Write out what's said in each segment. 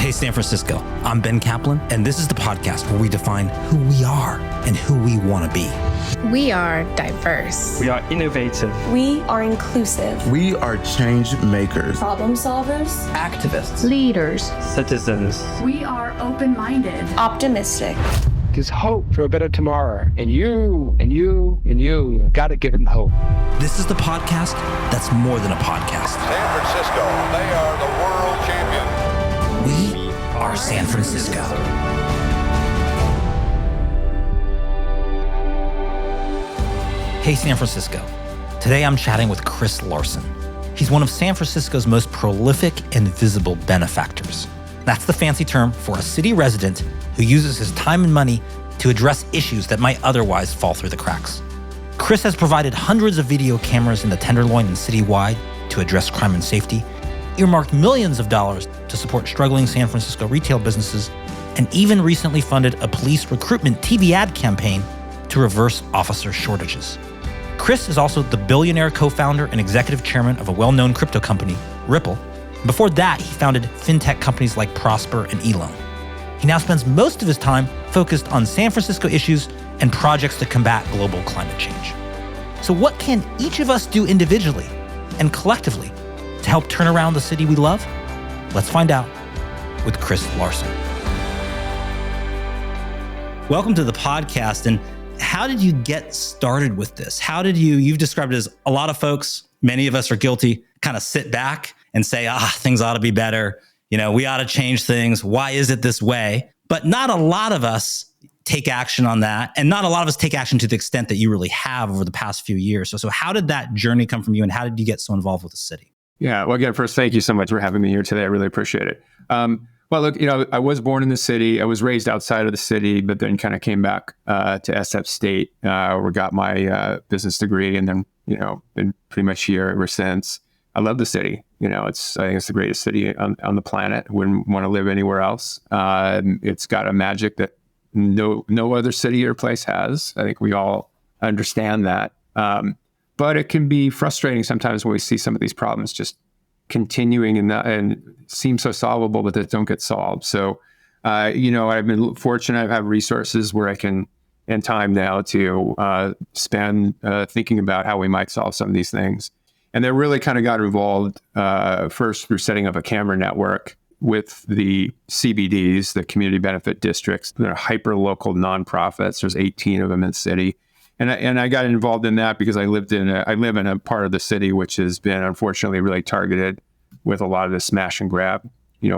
Hey, San Francisco, I'm Ben Kaplan, and this is the podcast where we define who we are and who we want to be. We are diverse. We are innovative. We are inclusive. We are change makers. Problem solvers. Activists. Leaders. Citizens. We are open-minded. Optimistic. There's hope for a better tomorrow. And you got to give them hope. This is the podcast that's more than a podcast. San Francisco, they are the world champion. We are San Francisco. Hey, San Francisco. Today I'm chatting with Chris Larsen. He's one of San Francisco's most prolific and visible benefactors. That's the fancy term for a city resident who uses his time and money to address issues that might otherwise fall through the cracks. Chris has provided hundreds of video cameras in the Tenderloin and citywide to address crime and safety, earmarked millions of dollars to support struggling San Francisco retail businesses, and even recently funded a police recruitment TV ad campaign to reverse officer shortages. Chris is also the billionaire co-founder and executive chairman of a well-known crypto company, Ripple. Before that, he founded fintech companies like Prosper and Elon. He now spends most of his time focused on San Francisco issues and projects to combat global climate change. So what can each of us do individually and collectively to help turn around the city we love? Let's find out with Chris Larsen. Welcome to the podcast. And how did you get started with this? You've described it as a lot of folks, many of us are guilty, kind of sit back and say, things ought to be better. We ought to change things. Why is it this way? But not a lot of us take action on that. And not a lot of us take action to the extent that you really have over the past few years. So how did that journey come from you and how did you get so involved with the city? Yeah. Well, again, first, thank you so much for having me here today. I really appreciate it. Well, look, I was born in the city. I was raised outside of the city, but then kind of came back to SF State, where I got my business degree, and then been pretty much here ever since. I love the city. I think it's the greatest city on the planet. Wouldn't want to live anywhere else. It's got a magic that no other city or place has. I think we all understand that. But it can be frustrating sometimes when we see some of these problems just continuing and seem so solvable, but that don't get solved. So, I've been fortunate. I have resources where I can, and time now to spend thinking about how we might solve some of these things. And they really kind of got involved first through setting up a camera network with the CBDs, the community benefit districts. They're hyper-local nonprofits. There's 18 of them in the city. And I got involved in that because I live in a part of the city which has been unfortunately really targeted with a lot of the smash and grab,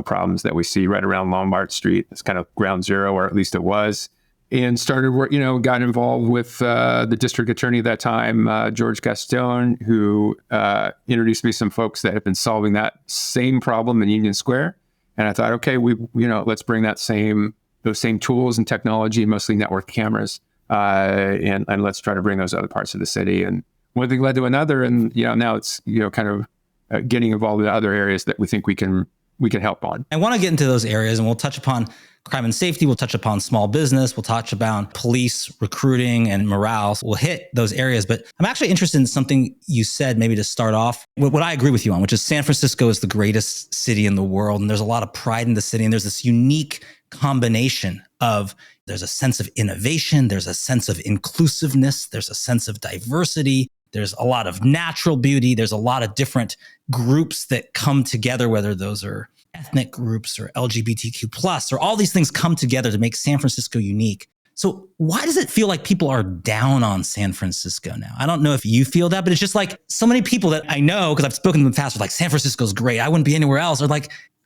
problems that we see right around Lombard Street. It's kind of ground zero, or at least it was. And started work, got involved with the district attorney at that time, George Gaston, who introduced me to some folks that have been solving that same problem in Union Square. And I thought, okay, let's bring those same tools and technology, mostly network cameras, and let's try to bring those other parts of the city. And one thing led to another, and now it's kind of getting involved in other areas that we think we can help on. I want to get into those areas, and we'll touch upon crime and safety. We'll touch upon small business. We'll touch about police, recruiting, and morale. We'll hit those areas. But I'm actually interested in something you said, maybe to start off, what I agree with you on, which is San Francisco is the greatest city in the world. And there's a lot of pride in the city. And there's this unique combination of, there's a sense of innovation. There's a sense of inclusiveness. There's a sense of diversity. There's a lot of natural beauty. There's a lot of different groups that come together, whether those are ethnic groups or LGBTQ plus, or all these things come together to make San Francisco unique. So why does it feel like people are down on San Francisco now? I don't know if you feel that, but it's just like so many people that I know, because I've spoken to them in the past, are like, San Francisco's great, I wouldn't be anywhere else, or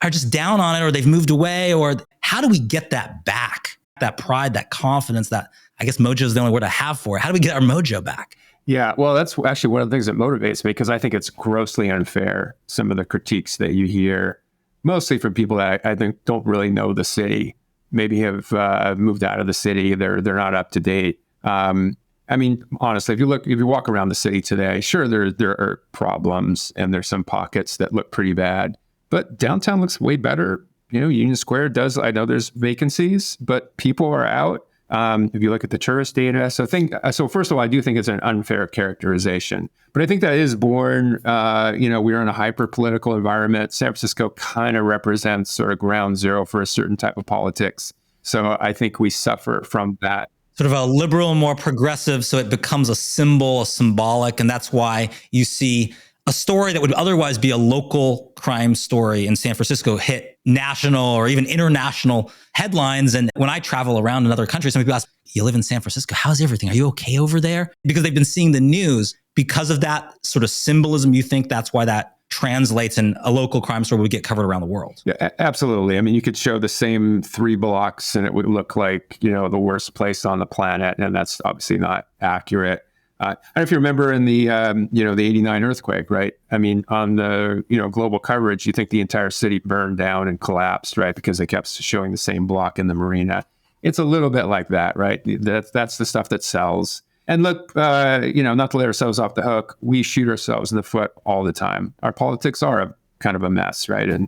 are just down on it, or they've moved away. Or how do we get that back? That pride, that confidence, that, I guess mojo is the only word I have for it. How do we get our mojo back? Yeah, well, that's actually one of the things that motivates me, because I think it's grossly unfair, some of the critiques that you hear, mostly from people that I think don't really know the city, maybe have moved out of the city, they're not up to date. Honestly, if you walk around the city today, sure, there are problems and there's some pockets that look pretty bad, but downtown looks way better. Union Square does. I know there's vacancies, but people are out. If you look at the tourist data, so first of all, I do think it's an unfair characterization, but I think that is born. We're in a hyper political environment. San Francisco kind of represents sort of ground zero for a certain type of politics. So I think we suffer from that. Sort of a liberal, more progressive, so it becomes a symbol, a symbolic, and that's why you see a story that would otherwise be a local crime story in San Francisco hit national or even international headlines. And when I travel around in other countries, some people ask, you live in San Francisco, how's everything? Are you okay over there? Because they've been seeing the news. Because of that sort of symbolism, you think that's why that translates and a local crime story would get covered around the world. Yeah, absolutely. I mean, you could show the same 3 blocks and it would look like, the worst place on the planet. And that's obviously not accurate. I don't know if you remember in the, the 89 earthquake, right? I mean, on the, global coverage, you think the entire city burned down and collapsed, right? Because they kept showing the same block in the marina. It's a little bit like that, right? That's the stuff that sells. And look, not to let ourselves off the hook, we shoot ourselves in the foot all the time. Our politics are a kind of a mess, right?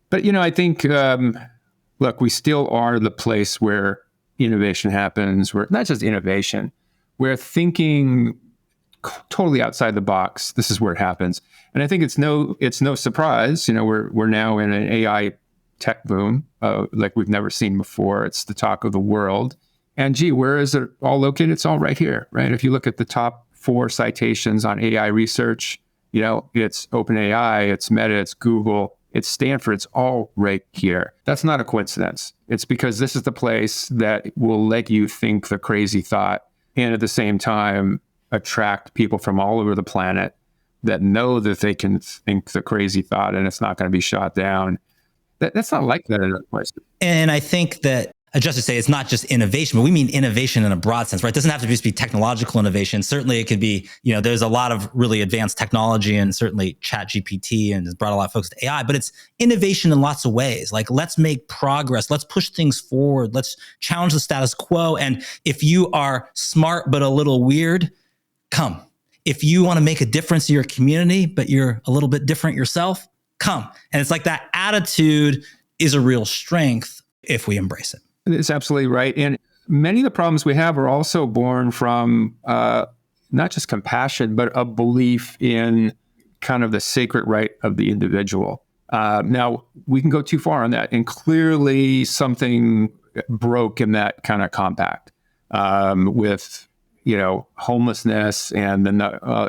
But I think, look, we still are the place where innovation happens, where not just innovation, where thinking totally outside the box, this is where it happens. And I think it's no surprise, we're now in an AI tech boom, like we've never seen before. It's the talk of the world. And where is it all located? It's all right here, right? If you look at the top 4 citations on AI research, it's OpenAI, it's Meta, it's Google, it's Stanford, it's all right here. That's not a coincidence. It's because this is the place that will let you think the crazy thought and at the same time attract people from all over the planet that know that they can think the crazy thought and it's not going to be shot down. That's not like that in other places. And I think that, just to say, it's not just innovation, but we mean innovation in a broad sense, right? It doesn't have to just be technological innovation. Certainly it could be, there's a lot of really advanced technology and certainly ChatGPT and has brought a lot of folks to AI, but it's innovation in lots of ways. Like, let's make progress. Let's push things forward. Let's challenge the status quo. And if you are smart, but a little weird, come. If you want to make a difference in your community, but you're a little bit different yourself, come. And it's like that attitude is a real strength if we embrace it. It's absolutely right. And many of the problems we have are also born from not just compassion, but a belief in kind of the sacred right of the individual. Now, we can go too far on that. And clearly something broke in that kind of compact with, homelessness and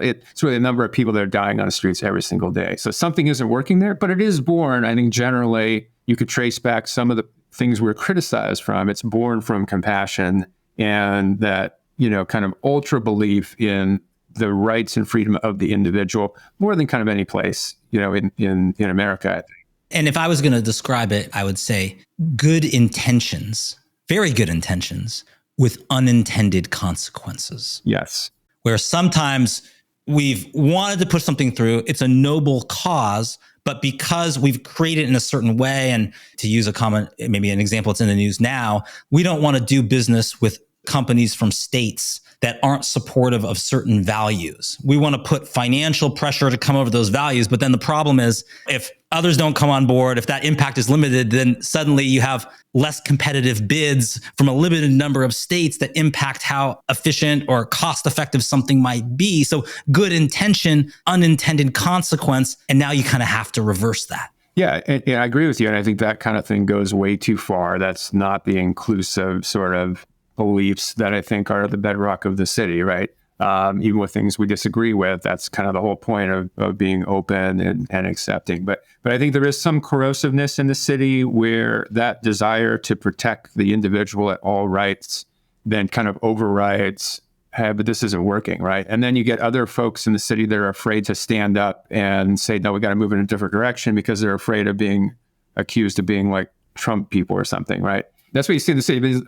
it's really a number of people that are dying on the streets every single day. So something isn't working there, but it is born, I think generally you could trace back some of the things we're criticized from. It's born from compassion and that, kind of ultra belief in the rights and freedom of the individual more than kind of any place, in America, I think. And if I was going to describe it, I would say good intentions, very good intentions with unintended consequences. Yes. Where sometimes we've wanted to push something through, it's a noble cause, but because we've created it in a certain way, and to use a common, maybe an example that's in the news now, we don't want to do business with companies from states that aren't supportive of certain values. We want to put financial pressure to come over those values. But then the problem is if others don't come on board, if that impact is limited, then suddenly you have less competitive bids from a limited number of states that impact how efficient or cost effective something might be. So good intention, unintended consequence. And now you kind of have to reverse that. Yeah, and I agree with you. And I think that kind of thing goes way too far. That's not the inclusive sort of beliefs that I think are the bedrock of the city, right? Even with things we disagree with, that's kind of the whole point of being open and accepting. But I think there is some corrosiveness in the city where that desire to protect the individual at all rights then kind of overrides, hey, but this isn't working, right? And then you get other folks in the city that are afraid to stand up and say, no, we got to move in a different direction because they're afraid of being accused of being like Trump people or something, right? That's what you see in the city.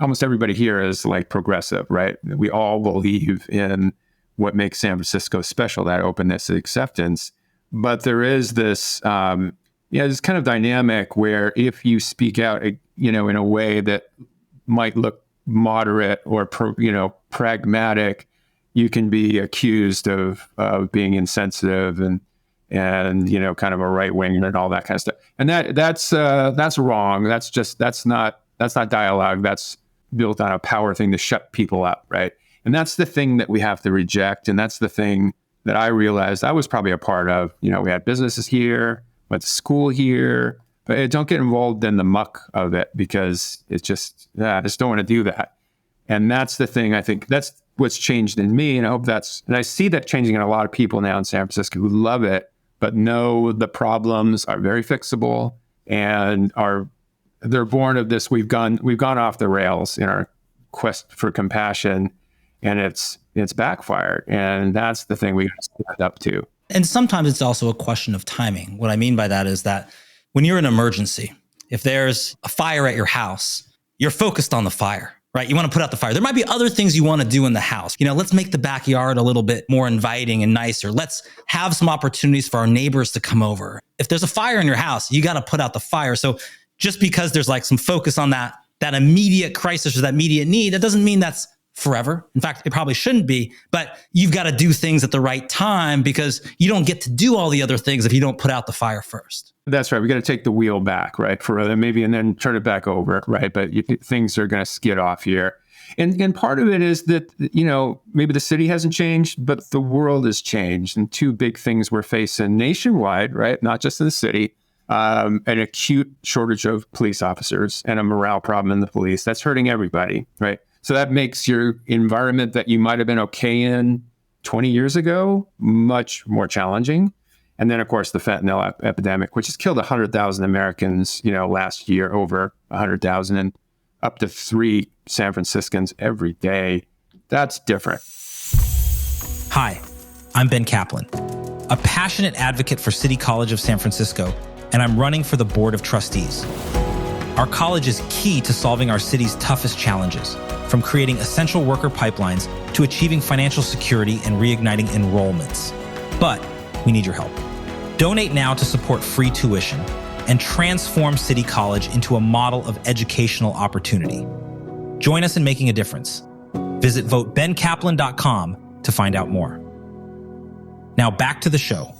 Almost everybody here is like progressive, right? We all believe in what makes San Francisco special, that openness and acceptance. But there is this, this kind of dynamic where if you speak out, in a way that might look moderate or, pragmatic, you can be accused of being insensitive and kind of a right wing and all that kind of stuff. And that's wrong. That's not dialogue. That's built on a power thing to shut people up, right? And that's the thing that we have to reject. And that's the thing that I realized I was probably a part of. We had businesses here, went to school here, but don't get involved in the muck of it because it's just, I just don't want to do that. And that's the thing. I think that's what's changed in me. And I see that changing in a lot of people now in San Francisco who love it, but know the problems are very fixable and they're born of this. We've gone off the rails in our quest for compassion, and it's backfired. And that's the thing we got to stand up to. And sometimes it's also a question of timing. What I mean by that is that when you're in an emergency, if there's a fire at your house, you're focused on the fire, right? You want to put out the fire. There might be other things you want to do in the house. Let's make the backyard a little bit more inviting and nicer. Let's have some opportunities for our neighbors to come over. If there's a fire in your house, you got to put out the fire. So just because there's like some focus on that immediate crisis or that immediate need, that doesn't mean that's forever. In fact, it probably shouldn't be, but you've got to do things at the right time because you don't get to do all the other things if you don't put out the fire first. That's right. We got to take the wheel back, right? For maybe, and then turn it back over, right? But things are going to skid off here. And part of it is that, maybe the city hasn't changed, but the world has changed. And two big things we're facing nationwide, right? Not just in the city, an acute shortage of police officers and a morale problem in the police. That's hurting everybody, right? So that makes your environment that you might have been okay in 20 years ago much more challenging. And then, of course, the fentanyl epidemic, which has killed 100,000 Americans, last year, over 100,000, and up to 3 San Franciscans every day. That's different. Hi, I'm Ben Kaplan, a passionate advocate for City College of San Francisco, and I'm running for the Board of Trustees. Our college is key to solving our city's toughest challenges, from creating essential worker pipelines to achieving financial security and reigniting enrollments. But we need your help. Donate now to support free tuition and transform City College into a model of educational opportunity. Join us in making a difference. Visit votebenkaplan.com to find out more. Now back to the show.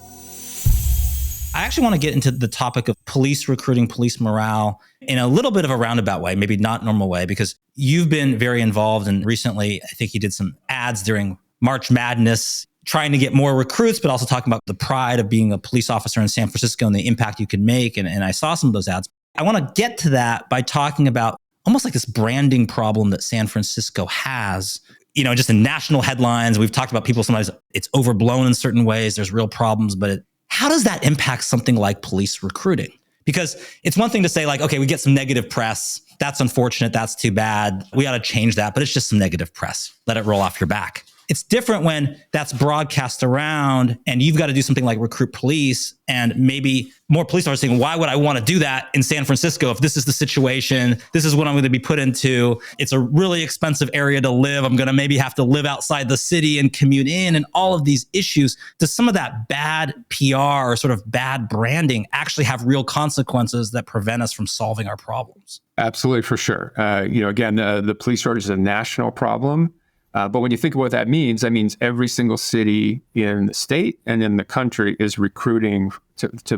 I actually want to get into the topic of police recruiting, police morale in a little bit of a roundabout way, maybe not normal way, because you've been very involved. And recently, I think you did some ads during March Madness, trying to get more recruits, but also talking about the pride of being a police officer in San Francisco and the impact you could make. And I saw some of those ads. I want to get to that by talking about almost like this branding problem that San Francisco has, just in national headlines. We've talked about people, sometimes it's overblown in certain ways. There's real problems, but how does that impact something like police recruiting? Because it's one thing to say like, okay, we get some negative press. That's unfortunate. That's too bad. We got to change that, but it's just some negative press. Let it roll off your back. It's different when that's broadcast around and you've got to do something like recruit police, and maybe more police are saying, why would I want to do that in San Francisco if this is the situation? This is what I'm going to be put into. It's a really expensive area to live. I'm going to maybe have to live outside the city and commute in, and all of these issues. Does some of that bad PR or sort of bad branding actually have real consequences that prevent us from solving our problems? Absolutely, for sure. Again, the police shortage is a national problem. But when you think of what that means every single city in the state and in the country is recruiting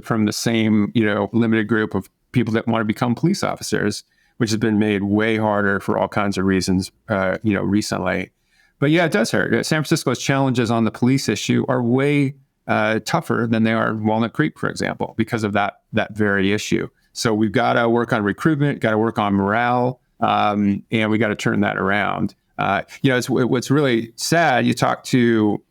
from the same, limited group of people that want to become police officers, which has been made way harder for all kinds of reasons, recently. But yeah, it does hurt. San Francisco's challenges on the police issue are way tougher than they are in Walnut Creek, for example, because of that very issue. So we've got to work on recruitment, got to work on morale, and we got to turn that around. What's really sad, you talk to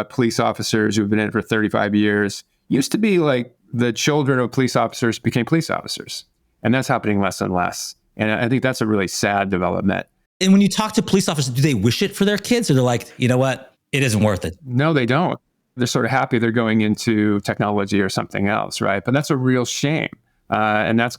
police officers who've been in it for 35 years, used to be like the children of police officers became police officers. And that's happening less and less. And I think that's a really sad development. And when you talk to police officers, do they wish it for their kids, or they're like, you know what, it isn't worth it? No, they don't. They're sort of happy they're going into technology or something else, right? But that's a real shame. And that's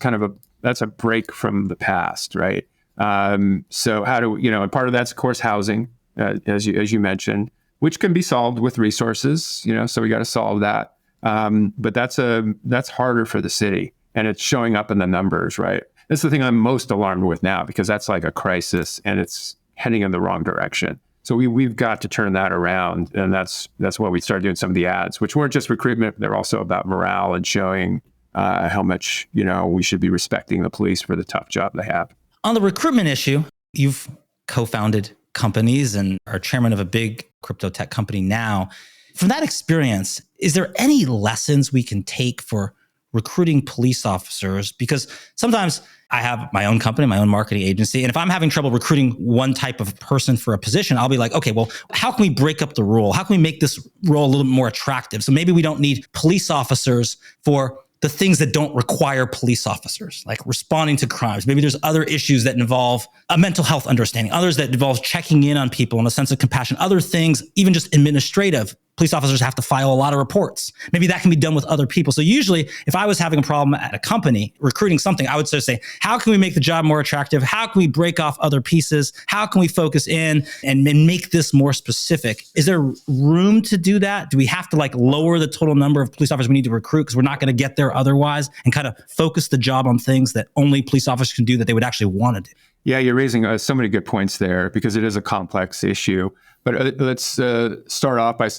that's a break from the past, right? So how do and part of that's of course housing, as you mentioned, which can be solved with resources, so we got to solve that. But that's harder for the city, and it's showing up in the numbers, right? That's the thing I'm most alarmed with now, because that's like a crisis and it's heading in the wrong direction. So we've got to turn that around. And that's why we started doing some of the ads, which weren't just recruitment, they're also about morale and showing, how much, we should be respecting the police for the tough job they have. On the recruitment issue, You've co-founded companies and are chairman of a big crypto tech company now. From that experience, is there any lessons we can take for recruiting police officers? Because sometimes I have my own company, my own marketing agency. And if I'm having trouble recruiting one type of person for a position, I'll be like, okay, well, how can we break up the role? How can we make this role a little bit more attractive? So maybe we don't need police officers for the things that don't require police officers, like responding to crimes. Maybe there's other issues that involve a mental health understanding, others that involve checking in on people and a sense of compassion, other things, even just administrative. Police officers have to file a lot of reports. Maybe that can be done with other people. So usually if I was having a problem at a company recruiting something, I would sort of say, how can we make the job more attractive? How can we break off other pieces? How can we focus in and make this more specific? Is there room to do that? Do we have to lower the total number of police officers we need to recruit because we're not going to get there otherwise, and kind of focus the job on things that only police officers can do that they would actually want to do? Yeah, you're raising so many good points there because it is a complex issue. But let's start off by,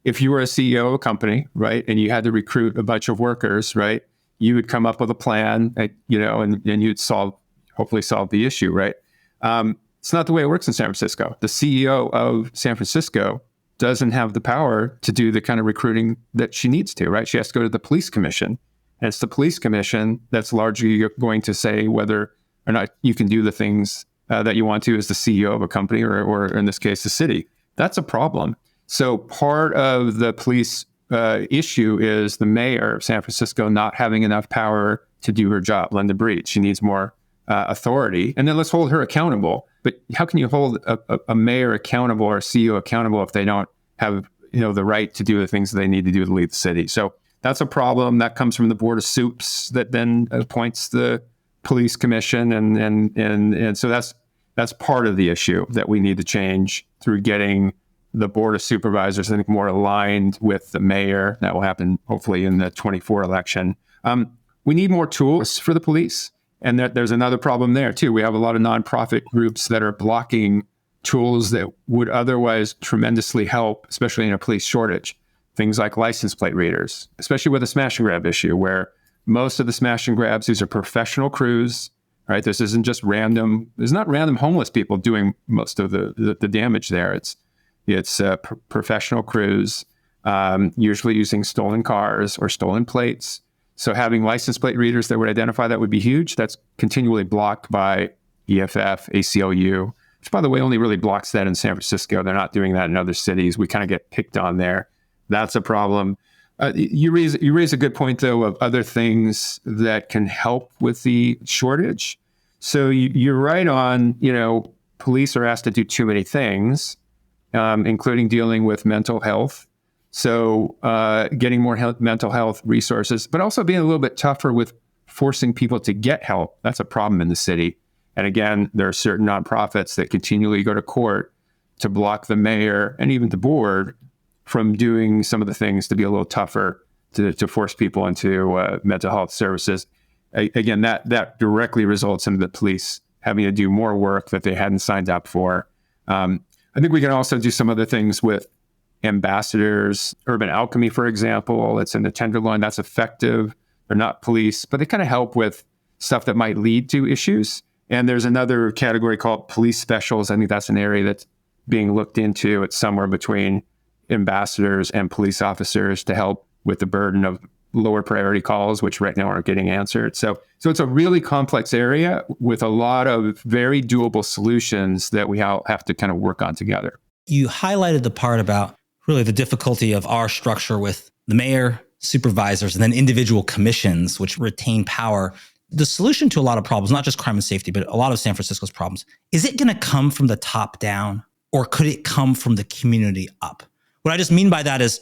if you were a CEO of a company, right, and you had to recruit a bunch of workers, right, you would come up with a plan, and you'd hopefully solve the issue, right? It's not the way it works in San Francisco. The CEO of San Francisco doesn't have the power to do the kind of recruiting that she needs to, right? She has to go to the police commission. And it's the police commission that's largely going to say whether or not you can do the things that you want to as the CEO of a company or in this case, the city. That's a problem. So part of the police issue is the mayor of San Francisco not having enough power to do her job, Linda Breed. She needs more authority. And then let's hold her accountable. But how can you hold a mayor accountable or a CEO accountable if they don't have the right to do the things that they need to do to lead the city? So that's a problem. That comes from the Board of Supes that then appoints the police commission. And so that's part of the issue that we need to change through getting the Board of Supervisors, I think, more aligned with the mayor. That will happen hopefully in the 24 election. We need more tools for the police. And there's another problem there too. We have a lot of nonprofit groups that are blocking tools that would otherwise tremendously help, especially in a police shortage. Things like license plate readers, especially with the smash and grab issue, where most of the smash and grabs, these are professional crews, right? This isn't just random. There's not random homeless people doing most of the damage there. It's professional crews, usually using stolen cars or stolen plates. So having license plate readers that would identify that would be huge. That's continually blocked by EFF, ACLU, which, by the way, only really blocks that in San Francisco. They're not doing that in other cities. We kind of get picked on there. That's a problem. You raise a good point, though, of other things that can help with the shortage. So you're right on, police are asked to do too many things, including dealing with mental health. So getting more mental health resources, but also being a little bit tougher with forcing people to get help. That's a problem in the city. And again, there are certain nonprofits that continually go to court to block the mayor and even the board from doing some of the things to be a little tougher to force people into mental health services. Again, that directly results in the police having to do more work that they hadn't signed up for. I think we can also do some other things with ambassadors, Urban Alchemy, for example. It's in the Tenderloin. That's effective. They're not police, but they kind of help with stuff that might lead to issues. And there's another category called police specials. I think that's an area that's being looked into. It's somewhere between ambassadors and police officers to help with the burden of lower priority calls, which right now aren't getting answered. So it's a really complex area with a lot of very doable solutions that we all have to kind of work on together. You highlighted the part about really the difficulty of our structure with the mayor, supervisors, and then individual commissions, which retain power. The solution to a lot of problems, not just crime and safety, but a lot of San Francisco's problems, is it going to come from the top down, or could it come from the community up? What I just mean by that is,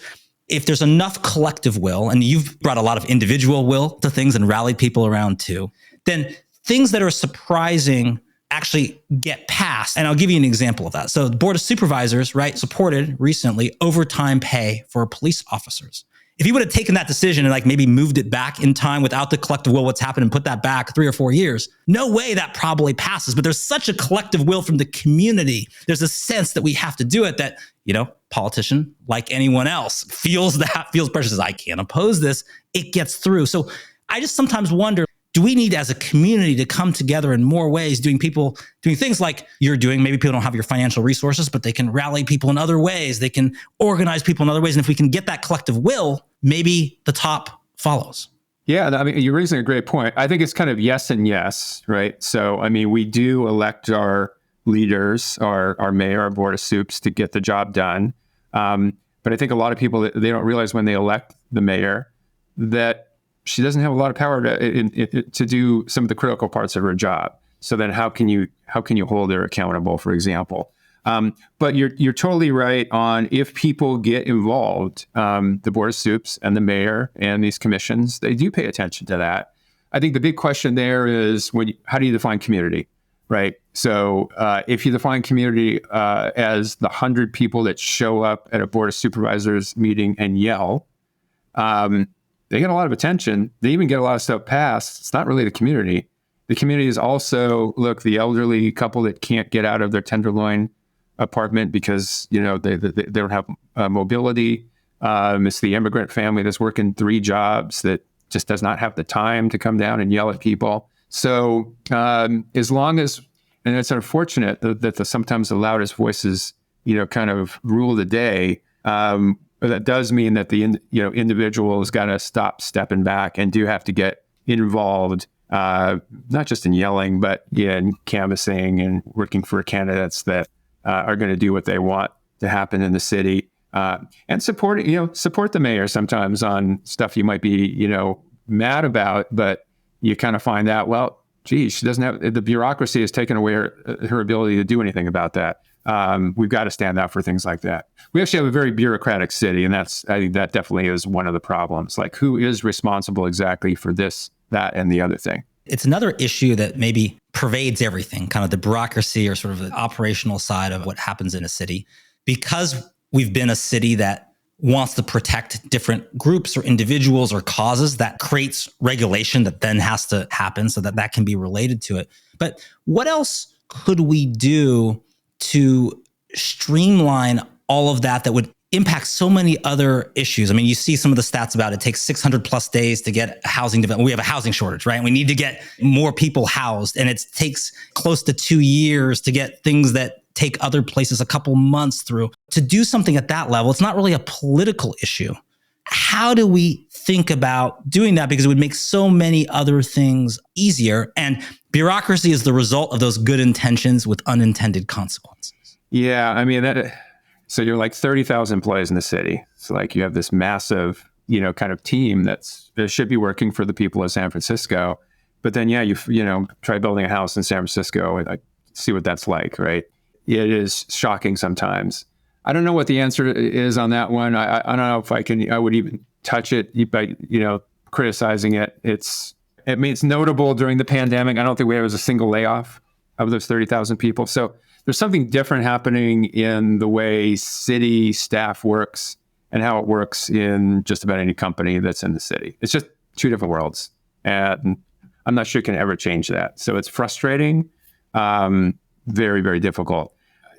if there's enough collective will, and you've brought a lot of individual will to things and rallied people around too, then things that are surprising actually get passed. And I'll give you an example of that. So the Board of Supervisors, right, supported recently overtime pay for police officers. If you would have taken that decision and maybe moved it back in time without the collective will, what's happened, and put that back 3 or 4 years, no way that probably passes. But there's such a collective will from the community. There's a sense that we have to do it that, politician, like anyone else, feels pressure, says, I can't oppose this. It gets through. So I just sometimes wonder, do we need as a community to come together in more ways, doing things like you're doing? Maybe people don't have your financial resources, but they can rally people in other ways. They can organize people in other ways. And if we can get that collective will, maybe the top follows. Yeah, I mean, you're raising a great point. I think it's kind of yes and yes, right? So, I mean, we do elect our leaders, our mayor, our board of soups to get the job done. But I think a lot of people, they don't realize when they elect the mayor that she doesn't have a lot of power to do some of the critical parts of her job. So then how can you hold her accountable, for example? But you're totally right on if people get involved, the board of soups and the mayor and these commissions, they do pay attention to that. I think the big question there is how do you define community, right? So if you define community as the 100 people that show up at a board of supervisors meeting and yell, they get a lot of attention. They even get a lot of stuff passed. It's not really the community. The community is also, look, the elderly couple that can't get out of their Tenderloin apartment because, they don't have mobility. It's the immigrant family that's working 3 jobs that just does not have the time to come down and yell at people. So as long as, and it's unfortunate that sometimes the loudest voices, kind of rule the day. That does mean that the individual has got to stop stepping back and do have to get involved, not just in yelling, but in canvassing and working for candidates that are going to do what they want to happen in the city, and support the mayor sometimes on stuff you might be mad about, but you kind of find out, well, geez, she doesn't have, the bureaucracy has taken away her ability to do anything about that. We've got to stand out for things like that. We actually have a very bureaucratic city, and I think that definitely is one of the problems. Like, who is responsible exactly for this, that, and the other thing? It's another issue that maybe pervades everything, kind of the bureaucracy or sort of the operational side of what happens in a city. Because we've been a city that wants to protect different groups or individuals or causes, that creates regulation that then has to happen so that can be related to it. But what else could we do to streamline all of that would impact so many other issues? I mean, you see some of the stats about it takes 600 plus days to get a housing development. We have a housing shortage, right? And we need to get more people housed. And it takes close to 2 years to get things that take other places a couple months through. To do something at that level, it's not really a political issue. How do we think about doing that? Because it would make so many other things easier. And bureaucracy is the result of those good intentions with unintended consequences. Yeah, I mean, so you're like 30,000 employees in the city. So like you have this massive, kind of team that should be working for the people of San Francisco. But then, yeah, you try building a house in San Francisco and see what that's like, right? It is shocking sometimes. I don't know what the answer is on that one. I don't know if I would even touch it by, criticizing it. It's notable during the pandemic. I don't think there was a single layoff of those 30,000 people. So there's something different happening in the way city staff works and how it works in just about any company that's in the city. It's just 2 different worlds. And I'm not sure you can ever change that. So it's frustrating, very, very difficult.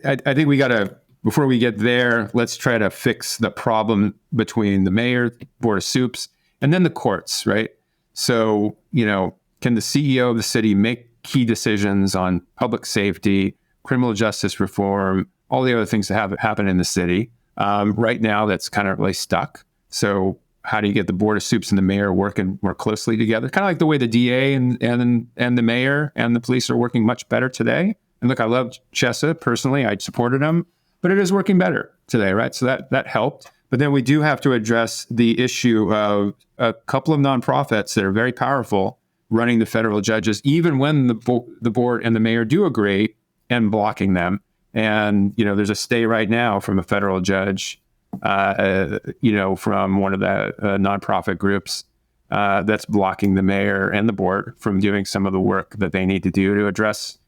I think we got to, before we get there, let's try to fix the problem between the mayor, board of soups, and then the courts, right? So, can the CEO of the city make key decisions on public safety, criminal justice reform, all the other things that have happen in the city? Right now, that's kind of really stuck. So how do you get the board of soups and the mayor working more closely together? Kind of like the way the DA and the mayor and the police are working much better today. And look, I love Chesa personally. I supported him, but it is working better today, right? So that helped. But then we do have to address the issue of a couple of nonprofits that are very powerful running the federal judges, even when the board and the mayor do agree, and blocking them. And, there's a stay right now from a federal judge, from one of the nonprofit groups that's blocking the mayor and the board from doing some of the work that they need to do to address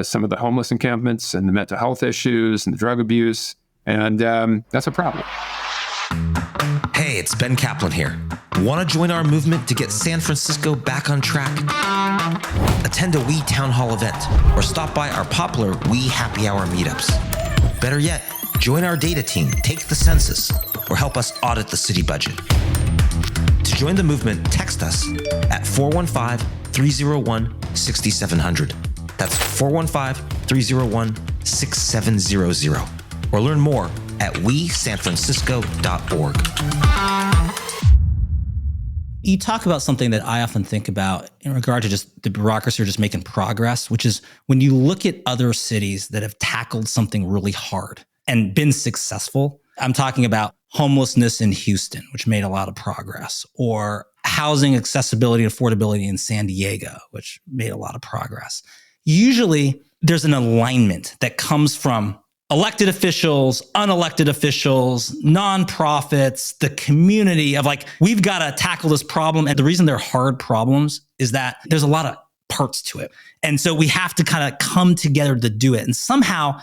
some of the homeless encampments and the mental health issues and the drug abuse. And that's a problem. Hey, it's Ben Kaplan here. Want to join our movement to get San Francisco back on track? Attend a We Town Hall event or stop by our popular We Happy Hour meetups. Better yet, join our data team, take the census, or help us audit the city budget. To join the movement, text us at 415 415-301-6700. That's 415-301-6700. Or learn more at wesanfrancisco.org. You talk about something that I often think about in regard to just the bureaucracy or just making progress, which is when you look at other cities that have tackled something really hard and been successful. I'm talking about homelessness in Houston, which made a lot of progress, or housing accessibility and affordability in San Diego, which made a lot of progress. Usually there's an alignment that comes from elected officials, unelected officials, nonprofits, the community of like, we've got to tackle this problem. And the reason they're hard problems is that there's a lot of parts to it. And so we have to kind of come together to do it. And somehow,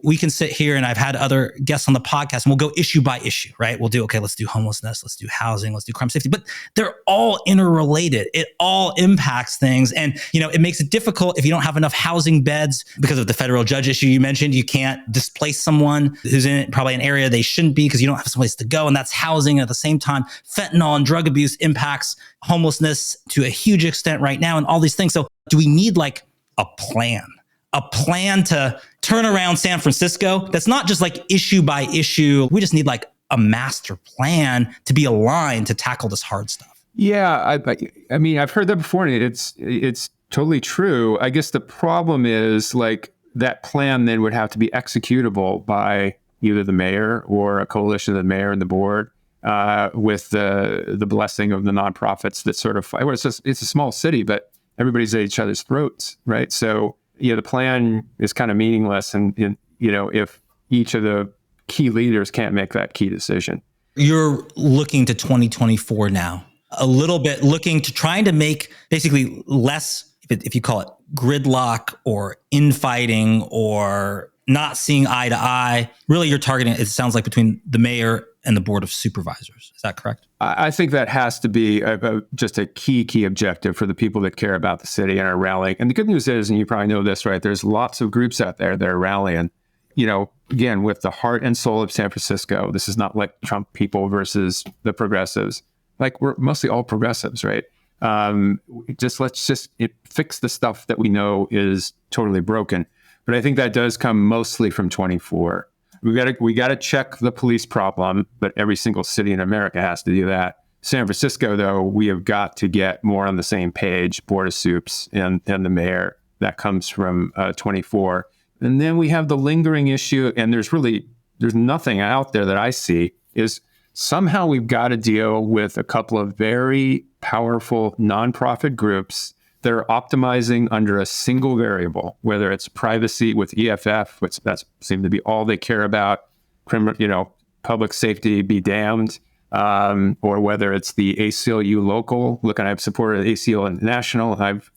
we can sit here, and I've had other guests on the podcast, and we'll go issue by issue, right? We'll do, okay, let's do homelessness, let's do housing, let's do crime safety, but they're all interrelated. It all impacts things. And, it makes it difficult if you don't have enough housing beds because of the federal judge issue you mentioned. You can't displace someone who's in probably an area they shouldn't be because you don't have someplace to go. And that's housing. And at the same time, fentanyl and drug abuse impacts homelessness to a huge extent right now and all these things. So do we need like a plan to turn around San Francisco that's not just like issue by issue? We just need like a master plan to be aligned to tackle this hard stuff. Yeah, I mean, I've heard that before, and it's totally true. I guess the problem is like that plan then would have to be executable by either the mayor or a coalition of the mayor and the board with the blessing of the nonprofits that sort of, it's a small city, but everybody's at each other's throats, right? So the plan is kind of meaningless, and if each of the key leaders can't make that key decision. You're looking to 2024 now, a little bit looking to trying to make basically less, if you call it gridlock or infighting or not seeing eye to eye. Really, you're targeting, it sounds like, between the mayor and the board of supervisors. Is that correct? I think that has to be just a key objective for the people that care about the city and are rallying. And the good news is, and you probably know this, right? There's lots of groups out there that are rallying, again, with the heart and soul of San Francisco. This is not like Trump people versus the progressives. Like, we're mostly all progressives, right? Let's fix the stuff that we know is totally broken. But I think that does come mostly from 24. We got to check the police problem, but every single city in America has to do that. San Francisco, though, we have got to get more on the same page, Board of Soups and the mayor. That comes from 24. And then we have the lingering issue, and there's nothing out there that I see, is somehow we've got to deal with a couple of very powerful nonprofit groups that are optimizing under a single variable, whether it's privacy with EFF, which that seems to be all they care about, public safety be damned, or whether it's the ACLU local. Look, and I've supported ACLU National. I've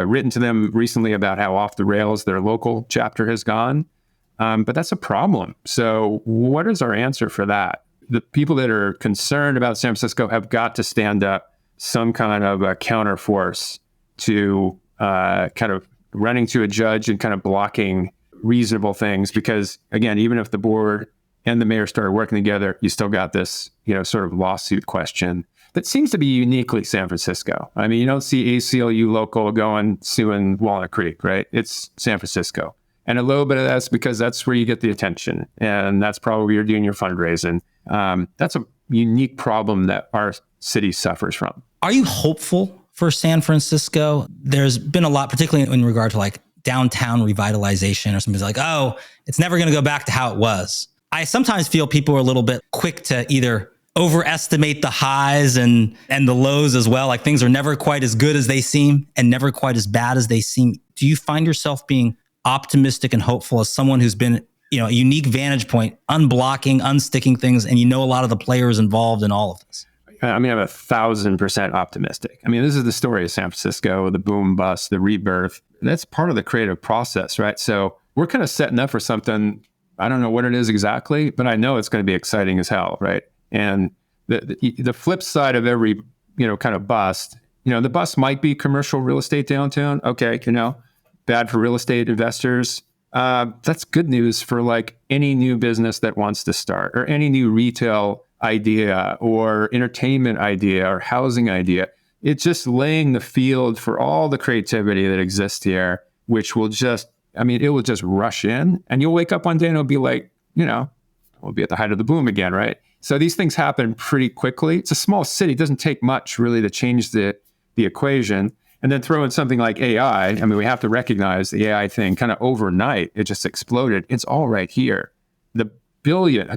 written to them recently about how off the rails their local chapter has gone. But that's a problem. So what is our answer for that? The people that are concerned about San Francisco have got to stand up some kind of a counterforce to kind of running to a judge and kind of blocking reasonable things. Because again, even if the board and the mayor started working together, you still got this, sort of lawsuit question that seems to be uniquely San Francisco. I mean, you don't see ACLU local suing Walnut Creek, right? It's San Francisco. And a little bit of that's because that's where you get the attention. And that's probably where you're doing your fundraising. That's a unique problem that our city suffers from. Are you hopeful for San Francisco? There's been a lot, particularly in regard to like downtown revitalization, or something like, oh, it's never going to go back to how it was. I sometimes feel people are a little bit quick to either overestimate the highs and the lows as well. Like, things are never quite as good as they seem and never quite as bad as they seem. Do you find yourself being optimistic and hopeful as someone who's been, a unique vantage point, unblocking, unsticking things, and a lot of the players involved in all of this? I mean, I'm 1,000% optimistic. I mean, this is the story of San Francisco, the boom bust, the rebirth. That's part of the creative process, right? So we're kind of setting up for something. I don't know what it is exactly, but I know it's going to be exciting as hell, right? And the flip side of every, kind of bust, the bust might be commercial real estate downtown. Okay, bad for real estate investors. That's good news for like any new business that wants to start, or any new retail idea or entertainment idea or housing idea. it's just laying the field for all the creativity that exists here, which will just, it will just rush in, and you'll wake up one day and it'll be like, we'll be at the height of the boom again, right? So these things happen pretty quickly. It's a small city. It doesn't take much really to change the equation. And then throw in something like AI. We have to recognize the AI thing kind of overnight. It just exploded. It's all right here. The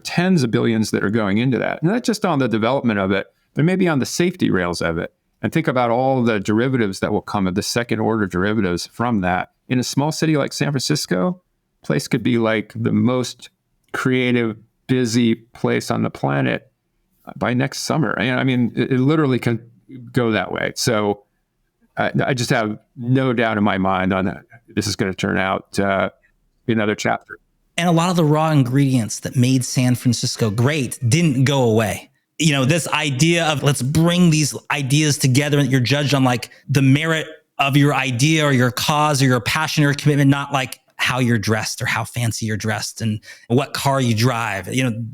tens of billions that are going into that. And not just on the development of it, but maybe on the safety rails of it. And think about all the derivatives that will come of the second order derivatives from that. In a small city like San Francisco, place could be like the most creative, busy place on the planet by next summer. It literally can go that way. So I just have no doubt in my mind on that. This is going to turn out to be another chapter. And a lot of the raw ingredients that made San Francisco great didn't go away. This idea of let's bring these ideas together, and you're judged on like the merit of your idea or your cause or your passion or your commitment, not like how you're dressed or how fancy you're dressed and what car you drive.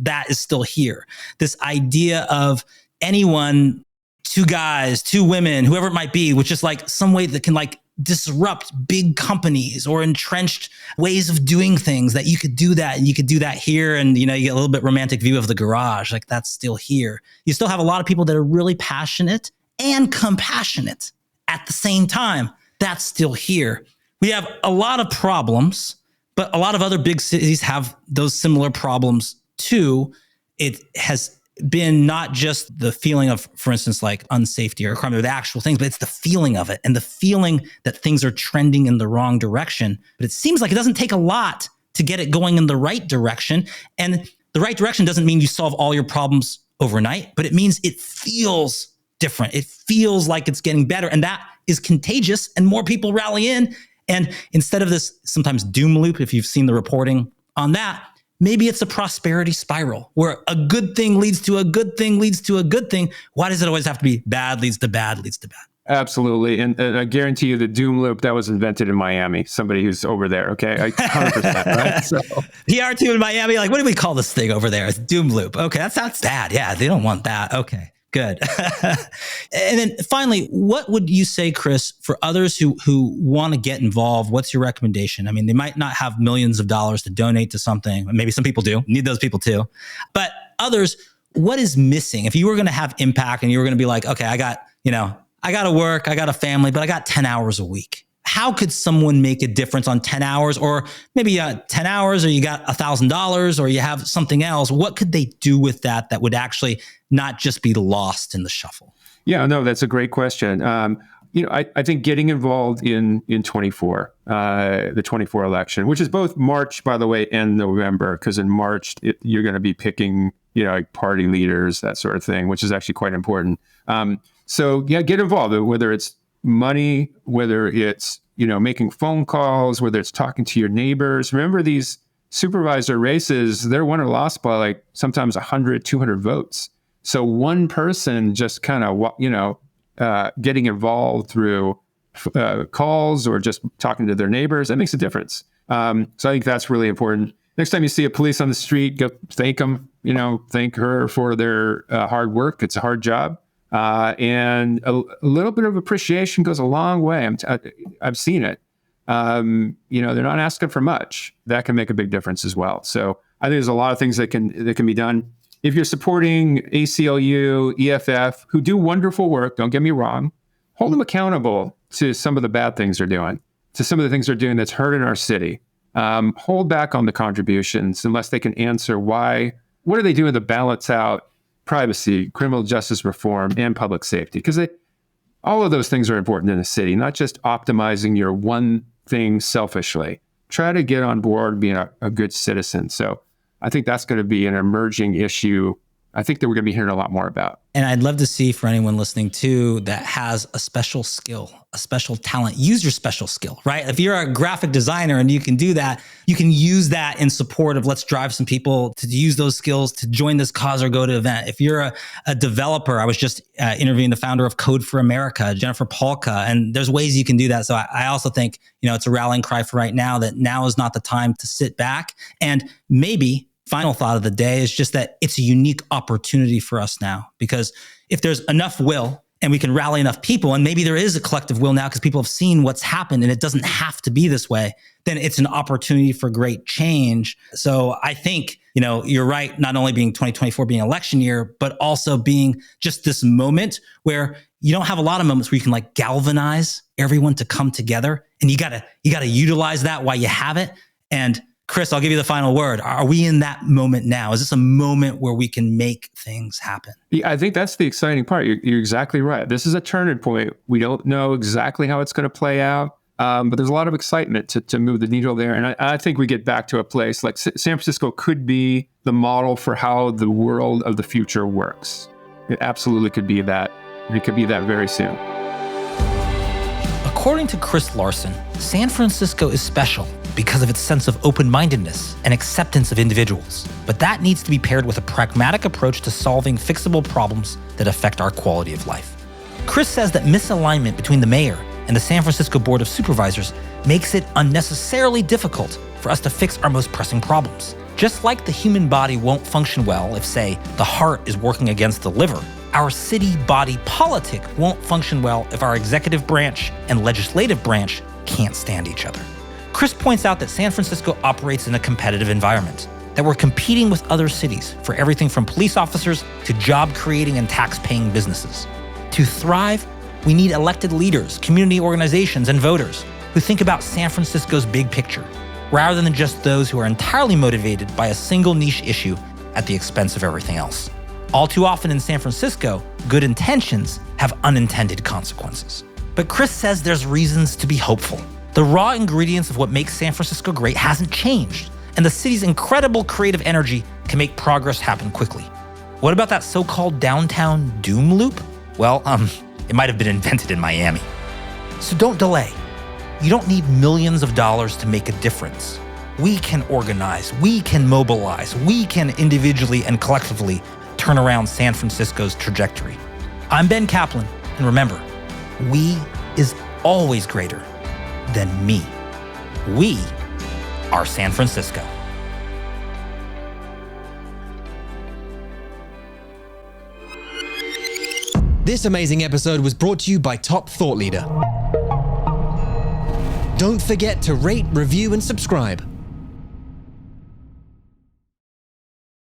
That is still here. This idea of anyone, two guys, two women, whoever it might be, which is like some way that can like disrupt big companies or entrenched ways of doing things, that you could do that and you could do that here. And, you get a little bit romantic view of the garage, like that's still here. You still have a lot of people that are really passionate and compassionate at the same time. That's still here. We have a lot of problems, but a lot of other big cities have those similar problems too. It has been not just the feeling of, for instance, like unsafety or crime, or the actual things, but it's the feeling of it and the feeling that things are trending in the wrong direction. But it seems like it doesn't take a lot to get it going in the right direction. And the right direction doesn't mean you solve all your problems overnight, but it means it feels different. It feels like it's getting better. And that is contagious, and more people rally in. And instead of this sometimes doom loop, if you've seen the reporting on that, maybe it's a prosperity spiral where a good thing leads to a good thing leads to a good thing. Why does it always have to be bad leads to bad leads to bad? Absolutely. And I guarantee you the doom loop, that was invented in Miami. Somebody who's over there. Okay. 100%. Right? So. PR2 in Miami. Like, what do we call this thing over there? It's doom loop. Okay. That's not bad. Yeah. They don't want that. Okay. Good. And then finally, what would you say, Chris, for others who want to get involved? What's your recommendation? They might not have millions of dollars to donate to something. Maybe some people do. Need those people too. But others, what is missing? If you were going to have impact and you were going to be like, okay, I got to work, I got a family, but I got 10 hours a week. How could someone make a difference on 10 hours, or maybe 10 hours, or you got $1,000, or you have something else? What could they do with that would actually not just be lost in the shuffle? Yeah, no, that's a great question. I think getting involved in 24, the 24 election, which is both March, by the way, and November, because in March, you're going to be picking, like party leaders, that sort of thing, which is actually quite important. So yeah, get involved, whether it's money, whether it's, making phone calls, whether it's talking to your neighbors. Remember, these supervisor races, they're won or lost by like sometimes 100, 200 votes. So one person just kind of, getting involved through calls or just talking to their neighbors, that makes a difference. So I think that's really important. Next time you see a police on the street, go thank them, thank her for their hard work. It's a hard job. And a little bit of appreciation goes a long way. I've seen it. They're not asking for much. That can make a big difference as well. So I think there's a lot of things that can be done. If you're supporting ACLU, EFF, who do wonderful work, don't get me wrong, hold them accountable to some of the bad things they're doing, to some of the things they're doing that's hurting our city. Hold back on the contributions unless they can answer why. What are they doing to balance out privacy, criminal justice reform, and public safety? Because all of those things are important in a city, not just optimizing your one thing selfishly. Try to get on board being a good citizen. So I think that's going to be an emerging issue. I think that we're going to be hearing a lot more about. And I'd love to see, for anyone listening too, that has a special skill, a special talent, use your special skill, right? If you're a graphic designer and you can do that, you can use that in support of let's drive some people to use those skills to join this cause or go to an event. If you're a developer, I was just interviewing the founder of Code for America, Jennifer Polka, and there's ways you can do that. So I also think, it's a rallying cry for right now that now is not the time to sit back. And maybe final thought of the day is just that it's a unique opportunity for us now, because if there's enough will and we can rally enough people, and maybe there is a collective will now because people have seen what's happened and it doesn't have to be this way, then it's an opportunity for great change. So I think, you're right, not only being 2024 being election year, but also being just this moment where you don't have a lot of moments where you can like galvanize everyone to come together, and you gotta utilize that while you have it. And Chris, I'll give you the final word. Are we in that moment now? Is this a moment where we can make things happen? Yeah, I think that's the exciting part. You're exactly right. This is a turning point. We don't know exactly how it's going to play out, but there's a lot of excitement to move the needle there. And I think we get back to a place like San Francisco could be the model for how the world of the future works. It absolutely could be that. It could be that very soon. According to Chris Larsen, San Francisco is special because of its sense of open-mindedness and acceptance of individuals. But that needs to be paired with a pragmatic approach to solving fixable problems that affect our quality of life. Chris says that misalignment between the mayor and the San Francisco Board of Supervisors makes it unnecessarily difficult for us to fix our most pressing problems. Just like the human body won't function well if, say, the heart is working against the liver, our city body politic won't function well if our executive branch and legislative branch can't stand each other. Chris points out that San Francisco operates in a competitive environment, that we're competing with other cities for everything from police officers to job-creating and tax-paying businesses. To thrive, we need elected leaders, community organizations, and voters who think about San Francisco's big picture, rather than just those who are entirely motivated by a single niche issue at the expense of everything else. All too often in San Francisco, good intentions have unintended consequences. But Chris says there's reasons to be hopeful. The raw ingredients of what makes San Francisco great hasn't changed, and the city's incredible creative energy can make progress happen quickly. What about that so-called downtown doom loop? Well, it might have been invented in Miami. So don't delay. You don't need millions of dollars to make a difference. We can organize, we can mobilize, we can individually and collectively turn around San Francisco's trajectory. I'm Ben Kaplan, and remember, we is always greater than me. We are San Francisco. This amazing episode was brought to you by Top Thought Leader. Don't forget to rate, review, and subscribe.